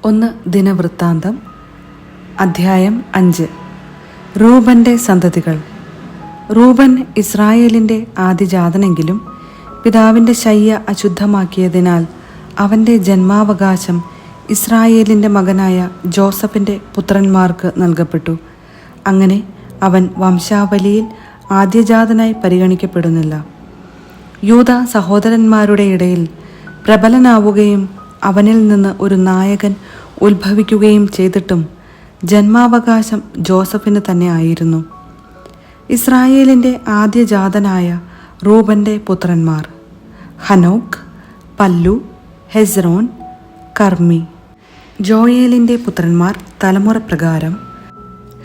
ഒന്ന് ദിനവൃത്താന്തം അധ്യായം 5. റൂബന്റെ സന്തതികൾ. റൂബൻ ഇസ്രായേലിൻ്റെ ആദിജാതനെങ്കിലും പിതാവിൻ്റെ ശയ്യ അശുദ്ധമാക്കിയതിനാൽ അവൻ്റെ ജന്മാവകാശം ഇസ്രായേലിൻ്റെ മകനായ ജോസഫിൻ്റെ പുത്രന്മാർക്ക് നൽകപ്പെട്ടു. അങ്ങനെ അവൻ വംശാവലിയിൽ ആദ്യജാതനായി പരിഗണിക്കപ്പെടുന്നില്ല. യൂദ സഹോദരന്മാരുടെ ഇടയിൽ പ്രബലനാവുകയും അവനിൽ നിന്ന് ഒരു നായകൻ ഉത്ഭവിക്കുകയും ചെയ്തിട്ടും ജന്മാവകാശം ജോസഫിന് തന്നെ ആയിരുന്നു. ഇസ്രായേലിൻ്റെ ആദ്യജാതനായ റൂബൻ്റെ പുത്രന്മാർ ഹനോക്ക്, പല്ലു, ഹെസ്രോൻ, കർമ്മി. ജോയേലിൻ്റെ പുത്രന്മാർ തലമുറ പ്രകാരം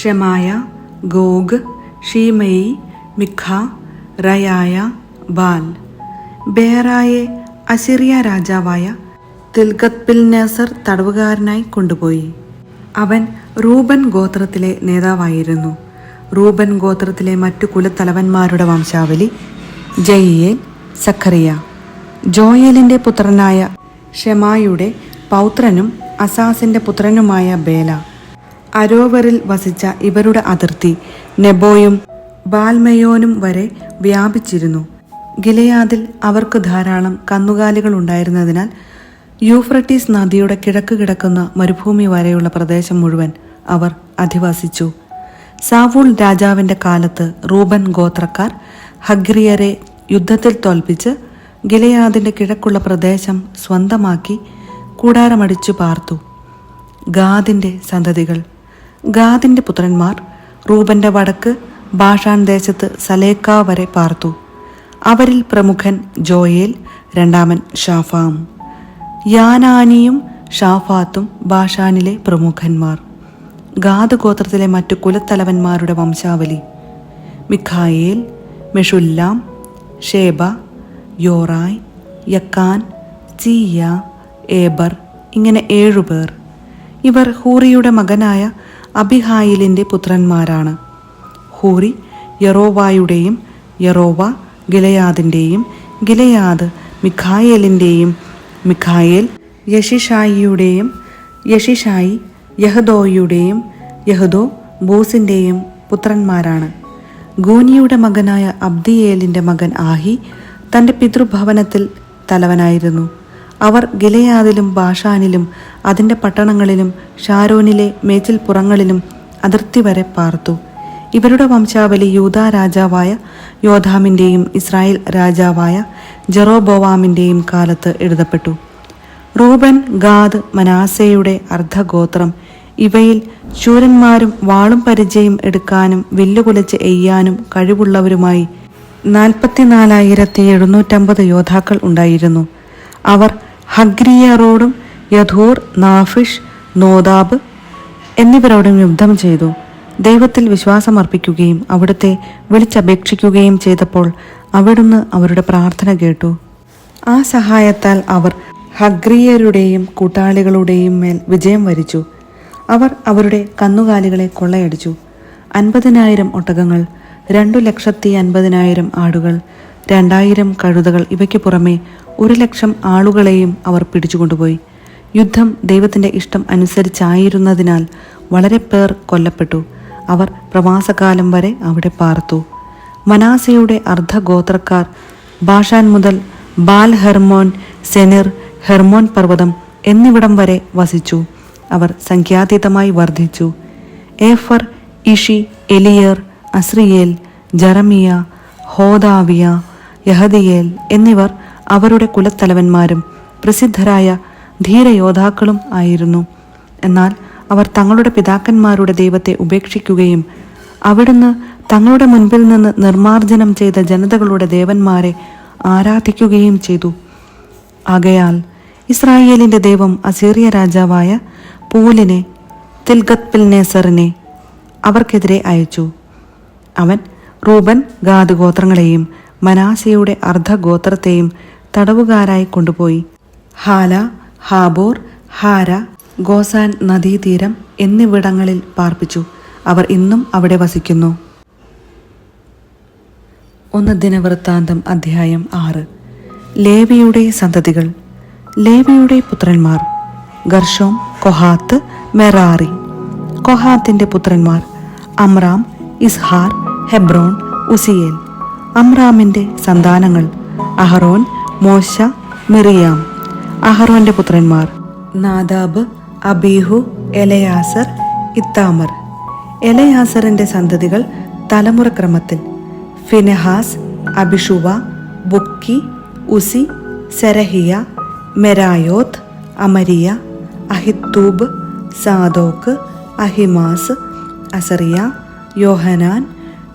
ഷെമായ, ഗോഗ്, ഷീമയി, മിഖ, റയായ, ബാൽ. ബേറായെ അസിറിയ രാജാവായ തിൽഗത്പിൽനെസർ തടവുകാരനായി കൊണ്ടുപോയി. അവൻ റൂബൻ ഗോത്രത്തിലെ നേതാവായിരുന്നു. റൂബൻ ഗോത്രത്തിലെ മറ്റു കുലത്തലവന്മാരുടെ വംശാവലി: ജയിയേൽ, സഖറിയ. ജോയേലിൻ്റെ പുത്രനായ ഷെമായുടെ പൗത്രനും അസാസിൻ്റെ പുത്രനുമായ ബേല. അരോവറിൽ വസിച്ച ഇവരുടെ അതിർത്തി നെബോയും ബാൽമെയോനും വരെ വ്യാപിച്ചിരുന്നു. ഗിലെയാദിൽ അവർക്ക് ധാരാളം കന്നുകാലികൾ ഉണ്ടായിരുന്നതിനാൽ യൂഫ്രട്ടീസ് നദിയുടെ കിഴക്ക് കിടക്കുന്ന മരുഭൂമി വരെയുള്ള പ്രദേശം മുഴുവൻ അവർ അധിവസിച്ചു. സാവൂൾ രാജാവിൻ്റെ കാലത്ത് റൂബൻ ഗോത്രക്കാർ ഹഗ്രിയരെ യുദ്ധത്തിൽ തോൽപ്പിച്ച് ഗിലെയാദിൻ്റെ കിഴക്കുള്ള പ്രദേശം സ്വന്തമാക്കി കൂടാരമടിച്ചു പാർത്തു. ഗാദിൻ്റെ സന്തതികൾ. ഗാദിൻ്റെ പുത്രന്മാർ റൂബൻ്റെ വടക്ക് ബാഷാൻ ദേശത്ത് സലേക്ക വരെ പാർത്തു. അവരിൽ പ്രമുഖൻ ജോയേൽ, രണ്ടാമൻ ഷാഫാം. യാനാനിയും ഷാഫാത്തും ബാഷാനിലെ പ്രമുഖന്മാർ. ഗാദ് ഗോത്രത്തിലെ മറ്റു കുലത്തലവന്മാരുടെ വംശാവലി: മിഖായേൽ, മെഷുല്ലാം, ഷേബ, യോറായ്, യക്കാൻ, ചീയ, ഏബർ. ഇങ്ങനെ 7 പേർ. ഇവർ ഹൂറിയുടെ മകനായ അബിഹായിലിൻ്റെ പുത്രന്മാരാണ്. ഹൂറി യറോവായുടെയും യറോവ ഗിലെയാദിൻ്റെയും ഗിലെയാദ് മിഖായേലിൻ്റെയും മിഖായേൽ യഷിഷായിയുടെയും യഷിഷായി യഹദോയുടെയും യഹദോ ബൂസിൻ്റെയും പുത്രന്മാരാണ്. ഗൂനിയുടെ മകനായ അബ്ദിയേലിൻ്റെ മകൻ ആഹി തൻ്റെ പിതൃഭവനത്തിൽ തലവനായിരുന്നു. അവർ ഗിലെയാദിലും ബാഷാനിലും അതിൻ്റെ പട്ടണങ്ങളിലും ഷാരോനിലെ മേച്ചിൽപ്പുറങ്ങളിലും അതിർത്തി വരെ പാർത്തു. ഇവരുടെ വംശാവലി യൂദാ രാജാവായ യോഥാമിൻ്റെയും ഇസ്രായേൽ രാജാവായ ജെറോബോവാമിൻ്റെയും കാലത്ത് എഴുതപ്പെട്ടു. റൂബൻ, ഗാദ്, മനാസയുടെ അർദ്ധഗോത്രം. ഇവയിൽ ശൂരന്മാരും വാളും പരിചയം എടുക്കാനും വില്ലുകുലച്ച് എയ്യാനും കഴിവുള്ളവരുമായി 44,750 യോദ്ധാക്കൾ ഉണ്ടായിരുന്നു. അവർ ഹഗ്രിയരോടും യധൂർ, നാഫിഷ്, നോദാബ് എന്നിവരോടും യുദ്ധം ചെയ്തു. ദൈവത്തിൽ വിശ്വാസമർപ്പിക്കുകയും അവിടുത്തെ വിളിച്ചപേക്ഷിക്കുകയും ചെയ്തപ്പോൾ അവിടുന്ന് അവരുടെ പ്രാർത്ഥന കേട്ടു. ആ സഹായത്താൽ അവർ ഹഗ്രിയരുടെയും കൂട്ടാളികളുടെയും മേൽ വിജയം വരിച്ചു. അവർ അവരുടെ കന്നുകാലികളെ കൊള്ളയടിച്ചു. 50,000 ഒട്ടകങ്ങൾ, 2,50,000 ആടുകൾ, 2,000 കഴുതകൾ. ഇവയ്ക്ക് പുറമെ 1,00,000 ആളുകളെയും അവർ പിടിച്ചുകൊണ്ടുപോയി. യുദ്ധം ദൈവത്തിൻ്റെ ഇഷ്ടം അനുസരിച്ചായിരുന്നതിനാൽ വളരെ പേർ കൊല്ലപ്പെട്ടു. അവർ പ്രവാസകാലം വരെ അവിടെ പാർത്തു. മനാസയുടെ അർദ്ധഗോത്രക്കാർ ബാഷാൻ മുതൽ ബാൽ ഹെർമോൻ, സെനിർ, ഹെർമോൻ പർവ്വതം എന്നിവിടം വരെ വസിച്ചു. അവർ സംഖ്യാതീതമായി വർദ്ധിച്ചു. ഏഫർ, ഇഷി, എലിയർ, അസ്രിയേൽ, ജറമിയ, ഹോദാവിയ, യഹദിയേൽ എന്നിവർ അവരുടെ കുലത്തലവന്മാരും പ്രസിദ്ധരായ ധീരയോദ്ധാക്കളും ആയിരുന്നു. എന്നാൽ അവർ തങ്ങളുടെ പിതാക്കന്മാരുടെ ദൈവത്തെ ഉപേക്ഷിക്കുകയും അവിടുന്ന് തങ്ങളുടെ മുൻപിൽ നിന്ന് നിർമ്മാർജ്ജനം ചെയ്ത ജനതകളുടെ ദേവന്മാരെ ആരാധിക്കുകയും ചെയ്തു. ആകയാൽ ഇസ്രായേലിൻ്റെ ദൈവം അസീറിയ രാജാവായ പൂലിനെ, തിൽഗത്പിൽനെസറിനെ അവർക്കെതിരെ അയച്ചു. അവൻ റൂബൻ, ഗാദ് ഗോത്രങ്ങളെയും മനാസയുടെ അർദ്ധഗോത്രത്തെയും തടവുകാരായി കൊണ്ടുപോയി. ഹാല, ഹാബോർ, ഹാര, ഗോസാൻ നദീതീരം എന്നിവിടങ്ങളിൽ പാർപ്പിച്ചു. അവർ ഇന്നും അവിടെ വസിക്കുന്നു. 1 ദിനവൃത്താന്തം അധ്യായം 6. ലേവിയുടെ സന്തതികൾ. ലേവിയുടെ പുത്രന്മാർ: ഗർഷോം, കൊഹാത്ത്, മെറാറി. കൊഹാത്തിന്റെ പുത്രന്മാർ അമ്രാം, ഇസ്ഹാർ, ഹെബ്രോൺ, ഉസിയേൽ. അമ്രാമിന്റെ സന്താനങ്ങൾ അഹറോൻ, മോശ, മിറിയാം. അഹറോന്റെ പുത്രന്മാർ നാദാബ്, അബീഹു, എലയാസർ, ഇത്താമർ. എലയാസറിന്റെ സന്തതികൾ തലമുറക്രമത്തിൽ ഫിനെഹാസ്, അബിഷുവ, ബുക്കി, ഉസി, സെരഹിയ, മെരായോത്ത്, അമരിയ, അഹിത്തൂബ്, സാദോക്ക്, അഹിമാസ്, അസറിയ, യോഹനാൻ.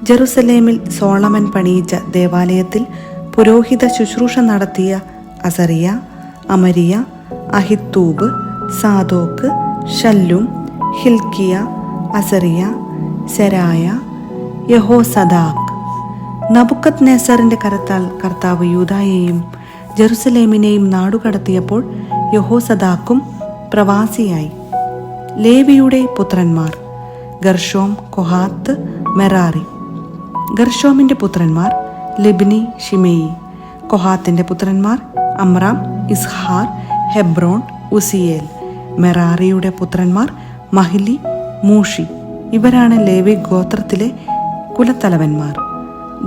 ജെറുസലേമിൽ സോളമൻ പണിയിച്ച ദേവാലയത്തിൽ പുരോഹിത ശുശ്രൂഷ നടത്തിയ അസറിയ, അമരിയ, അഹിത്തൂബ്, സാദോക്ക്, ഷല്ലൂം, ഹിൽക്കിയ, അസറിയ, സെരായ, യഹോസദാക്ക്. നബുക്കദ്നേസറിന്റെ കരത്താൽ കർത്താവ് യൂദായെയും ജെറുസലേമിനെയും നാടുകടത്തിയപ്പോൾ യഹോസദാക്കും പ്രവാസിയായി. ലേവിയുടെ പുത്രന്മാർ ഗർഷോം, കൊഹാത്ത്, മെറാറി. ഗർഷോമിന്റെ പുത്രന്മാർ ലിബ്നി, ഷിമെയി. കൊഹാത്തിന്റെ പുത്രന്മാർ അമ്രാം, ഇസ്ഹാർ, ഹെബ്രോൺ, ഉസിയേൽ. മെറാറിയുടെ പുത്രന്മാർ മഹിലി, മൂഷി. ഇവരാണ് ലേവി ഗോത്രത്തിലെ കുലത്തലവന്മാർ.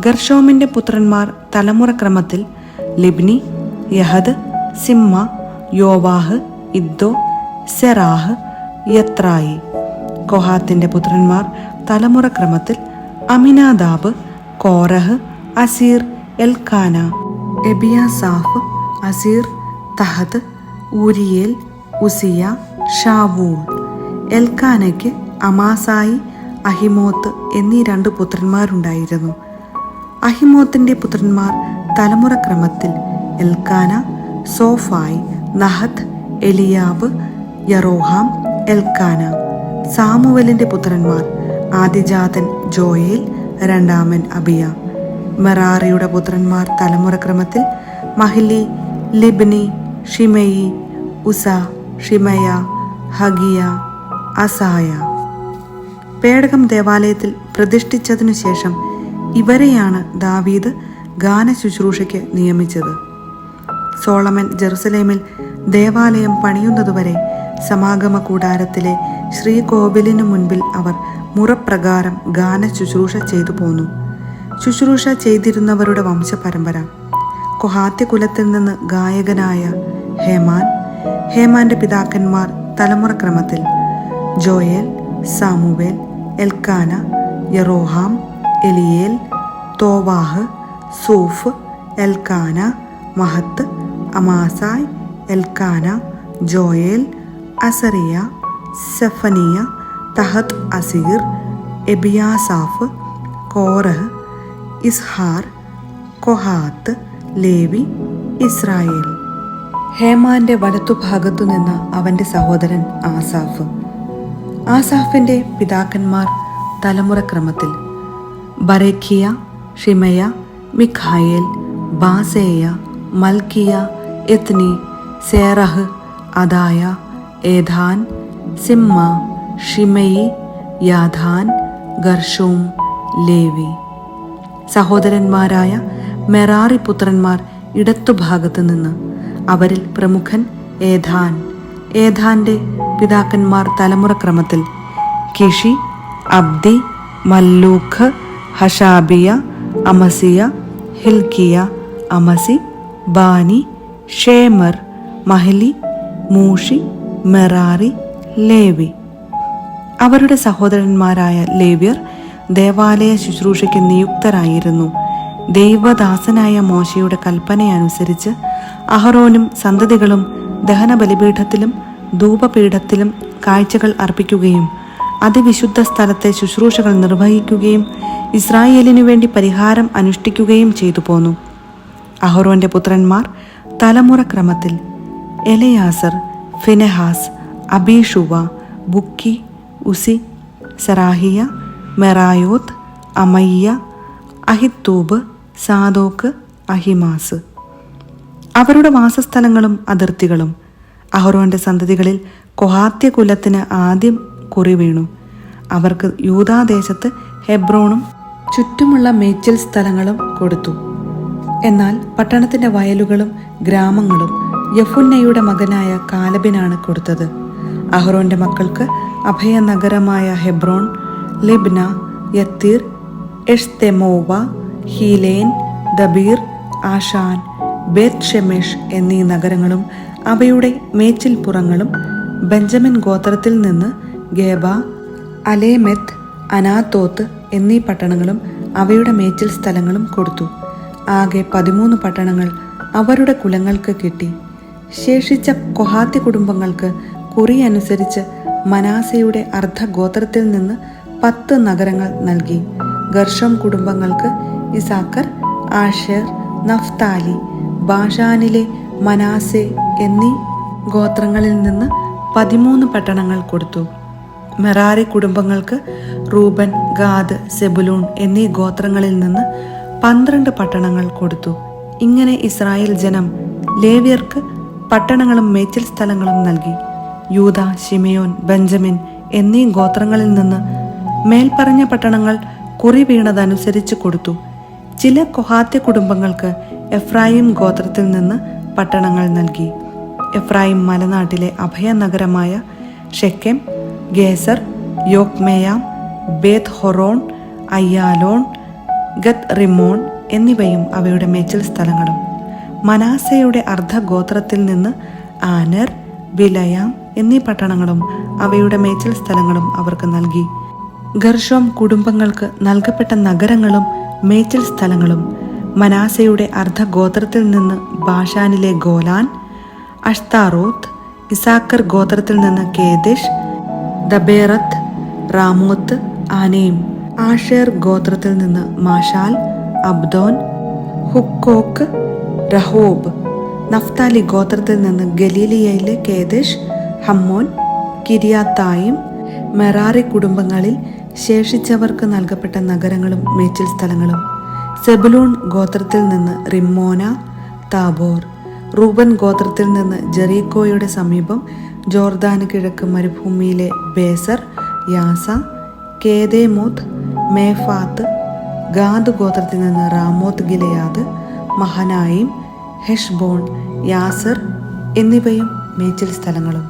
ഗർഷോമിന്റെ പുത്രന്മാർ തലമുറക്രമത്തിൽ ലിബ്നി, യഹദ്, സിമ്മ, യോവാഹ്, ഇദ്ദോ, സെറാഹ്, യത്രായി. കൊഹാത്തിന്റെ പുത്രന്മാർ തലമുറക്രമത്തിൽ Amminadab, Korah, Assir, Elkanah, Ebiasaph, Assir, Tahath, Uriel, Uzziah, Shaul. എൽക്കാനയ്ക്ക് അമാസായി, അഹിമോത്ത് എന്നീ 2 പുത്രന്മാരുണ്ടായിരുന്നു. അഹിമോത്തിന്റെ പുത്രന്മാർ തലമുറക്രമത്തിൽ Elkanah, Zophai, Nahath, Eliab, Jeroham, Elkanah. സാമുവലിന്റെ പുത്രന്മാർ ആദിജാതൻ ജോയേൽ, രണ്ടാമൻ അബിയ. മെറാറിയുടെ പുത്രന്മാർ തലമുറക്രമത്തിൽ Mahli, Libni, Shimei, Uzzah, Shimea, Haggiah, Asaiah. പേടകം ദേവാലയത്തിൽ പ്രതിഷ്ഠിച്ചതിനു ശേഷം ഇവരെയാണ് ദാവീദ് ഗാന ശുശ്രൂഷയ്ക്ക് നിയമിച്ചത്. സോളമൻ ജെറുസലേമിൽ ദേവാലയം പണിയുന്നതുവരെ സമാഗമ കൂടാരത്തിലെ ശ്രീകോവിലിനു മുൻപിൽ അവർ മുറപ്രകാരം ഗാന ശുശ്രൂഷ ചെയ്തു പോന്നു. ശുശ്രൂഷ ചെയ്തിരുന്നവരുടെ വംശപരമ്പര: കൊഹാത്യ കുലത്തിൽ നിന്ന് ഗായകനായ ഹേമാൻ. ഹേമാന്റെ പിതാക്കന്മാർ തലമുറക്രമത്തിൽ Joel, Samuel, Elkanah, Jeroham, Eliel, Toah, Zuph, Elkanah, Mahath, Amasai, Elkanah, Joel, Azariah, Zephaniah, Tahath, Assir, Ebiasaph, Korah, Izhar, Kohath, Levi, Israel. ഹേമാന്റെ വലത്തുഭാഗത്തു നിന്ന് അവന്റെ സഹോദരൻ ആസാഫ്. ആസാഫിന്റെ പിതാക്കന്മാർ തലമുറക്രമത്തിൽ Berachiah, Shimea, Michael, Baaseiah, Malchijah, Ethni, Zerah, Adaiah, Ethan, Zimmah, Shimei, യാധാൻ, Gershom, Levi. സഹോദരന്മാരായ മെറാറി പുത്രന്മാർ ഇടത്തുഭാഗത്ത് നിന്ന്. അവരിൽ പ്രമുഖൻ ഏധാൻ. ഏധാന്റെ പിതാക്കന്മാർ തലമുറക്രമത്തിൽ കിഷി, അബ്ദി, മല്ലൂഖ്, ഹഷാബിയ, അമസിയ, ഹിൽക്കിയ, അമസി, ബാനി, ഷേമർ, മഹലി, മൂഷി, മെറാറി, ലേവി. അവരുടെ സഹോദരന്മാരായ ലേവ്യർ ദേവാലയ ശുശ്രൂഷയ്ക്ക് നിയുക്തരായിരുന്നു. ദൈവദാസനായ മോശയുടെ കൽപ്പനയനുസരിച്ച് അഹറോനും സന്തതികളും ദഹനബലിപീഠത്തിലും ധൂപപീഠത്തിലും കാഴ്ചകൾ അർപ്പിക്കുകയും അതിവിശുദ്ധ സ്ഥലത്തെ ശുശ്രൂഷകൾ നിർവഹിക്കുകയും ഇസ്രായേലിനു വേണ്ടി പരിഹാരം അനുഷ്ഠിക്കുകയും ചെയ്തു പോന്നു. അഹറോന്റെ പുത്രന്മാർ തലമുറക്രമത്തിൽ എലയാസർ, ഫിനെഹാസ്, അബീഷുവ, ബുക്കി, ഉസി, സെറാഹിയ, മെറായോത്ത്, അമയ്യ, അഹിത്തൂബ്, സാദോക്ക്, അഹിമാസ്. അവരുടെ വാസസ്ഥലങ്ങളും അതിർത്തികളും. അഹറോന്റെ സന്തതികളിൽ കൊഹാത്യ കുലത്തിന് ആദ്യം കുറി വീണു. അവർക്ക് യൂദാദേശത്ത് ഹെബ്രോണും ചുറ്റുമുള്ള മേച്ചിൽ സ്ഥലങ്ങളും കൊടുത്തു. എന്നാൽ പട്ടണത്തിന്റെ വയലുകളും ഗ്രാമങ്ങളും യഫുന്നയുടെ മകനായ കാലബിനാണ് കൊടുത്തത്. അഹ്റോന്റെ മക്കൾക്ക് അഭയനഗരമായ ഹെബ്രോൺ, ലിബ്ന, യത്തീർ, എഷ്തെമോവ, ഹീലേൻ, ദബീർ, ആഷാൻ, ബേത് ഷെമെഷ് എന്നീ നഗരങ്ങളും അവയുടെ മേച്ചിൽപ്പുറങ്ങളും, ബെഞ്ചമിൻ ഗോത്രത്തിൽ നിന്ന് ഗേബ, അലേമെത്ത്, അനാത്തോത്ത് എന്നീ പട്ടണങ്ങളും അവയുടെ മേച്ചിൽ സ്ഥലങ്ങളും കൊടുത്തു. ആകെ 13 പട്ടണങ്ങൾ അവരുടെ കുലങ്ങൾക്ക് കിട്ടി. ശേഷിച്ച കൊഹാത്തി കുടുംബങ്ങൾക്ക് കുറി അനുസരിച്ച് മനാസയുടെ അർദ്ധഗോത്രത്തിൽ നിന്ന് 10 നഗരങ്ങൾ നൽകി. ഗർശോം കുടുംബങ്ങൾക്ക് ഇസാക്കർ, ആഷേർ, നഫ്താലി, ബാഷാനിലെ മനാസെ എന്നീ ഗോത്രങ്ങളിൽ നിന്ന് 13 പട്ടണങ്ങൾ കൊടുത്തു. മെറാരി കുടുംബങ്ങൾക്ക് റൂബൻ, ഗാദ്, സെബുലൂൺ എന്നീ ഗോത്രങ്ങളിൽ നിന്ന് 12 പട്ടണങ്ങൾ കൊടുത്തു. ഇങ്ങനെ ഇസ്രായേൽ ജനം ലേവ്യർക്ക് പട്ടണങ്ങളും മേച്ചിൽ സ്ഥലങ്ങളും നൽകി. യൂദ, ശിമെയോൻ, ബെഞ്ചമിൻ എന്നീ ഗോത്രങ്ങളിൽ നിന്ന് മേൽപ്പറഞ്ഞ പട്ടണങ്ങൾ കുറി വീണതനുസരിച്ച് കൊടുത്തു. ചില കൊഹാത്യ കുടുംബങ്ങൾക്ക് എഫ്രായിം ഗോത്രത്തിൽ നിന്ന് പട്ടണങ്ങൾ നൽകി. എഫ്രായിം മലനാട്ടിലെ അഭയനഗരമായ ഷെക്കെം, ഗേസർ, യോക്മേയാം, ബേത് ഹൊറോൺ, അയ്യാലോൺ, ഗത് റിമോൺ എന്നിവയും അവയുടെ മേച്ചിൽ സ്ഥലങ്ങളും. മനാസയുടെ അർദ്ധഗോത്രത്തിൽ നിന്ന് ആനർ, ബിലയാം എന്നീ പട്ടണങ്ങളും അവയുടെ മേച്ചിൽ സ്ഥലങ്ങളും അവർക്ക് നൽകി. ഗർശോം കുടുംബങ്ങൾക്ക് നൽകപ്പെട്ട നഗരങ്ങളും മേച്ചിൽ സ്ഥലങ്ങളും: മനാസയുടെ അർദ്ധഗോത്രത്തിൽ നിന്ന് ബാഷാനിലെ ഗോലാൻ, അഷ്താറോത്ത്. ഇസാക്കർ ഗോത്രത്തിൽ നിന്ന് കേദേശ്, ദബേറത്ത്, റാമോത്ത്, ആനേം. ആഷേർ ഗോത്രത്തിൽ നിന്ന് മാഷാൽ, അബ്ദോൻ, ഹുക്കോക്ക്, രഹോബ്. നഫ്താലി ഗോത്രത്തിൽ നിന്ന് ഗലീലിയയിലെ കേദേശ്, ഹമ്മോൻ, കിരിയാത്തായും. മെറാറി കുടുംബങ്ങളിൽ ശേഷിച്ചവർക്ക് നൽകപ്പെട്ട നഗരങ്ങളും മേച്ചിൽ സ്ഥലങ്ങളും: സെബുലൂൺ ഗോത്രത്തിൽ നിന്ന് റിമ്മോന, താബോർ. റൂബൻ ഗോത്രത്തിൽ നിന്ന് ജെറീക്കോയുടെ സമീപം ജോർദാന് കിഴക്ക് മരുഭൂമിയിലെ ബേസർ, യാസ, കേദേമോത്ത്, മേഫാത്ത്. ഗാദ് ഗോത്രത്തിൽ നിന്ന് റാമോത്ത് ഗിലെയാദ്, മഹനായിം, ഹെഷ്ബോൺ, യാസർ എന്നിവയും മേച്ചിൽ സ്ഥലങ്ങളും.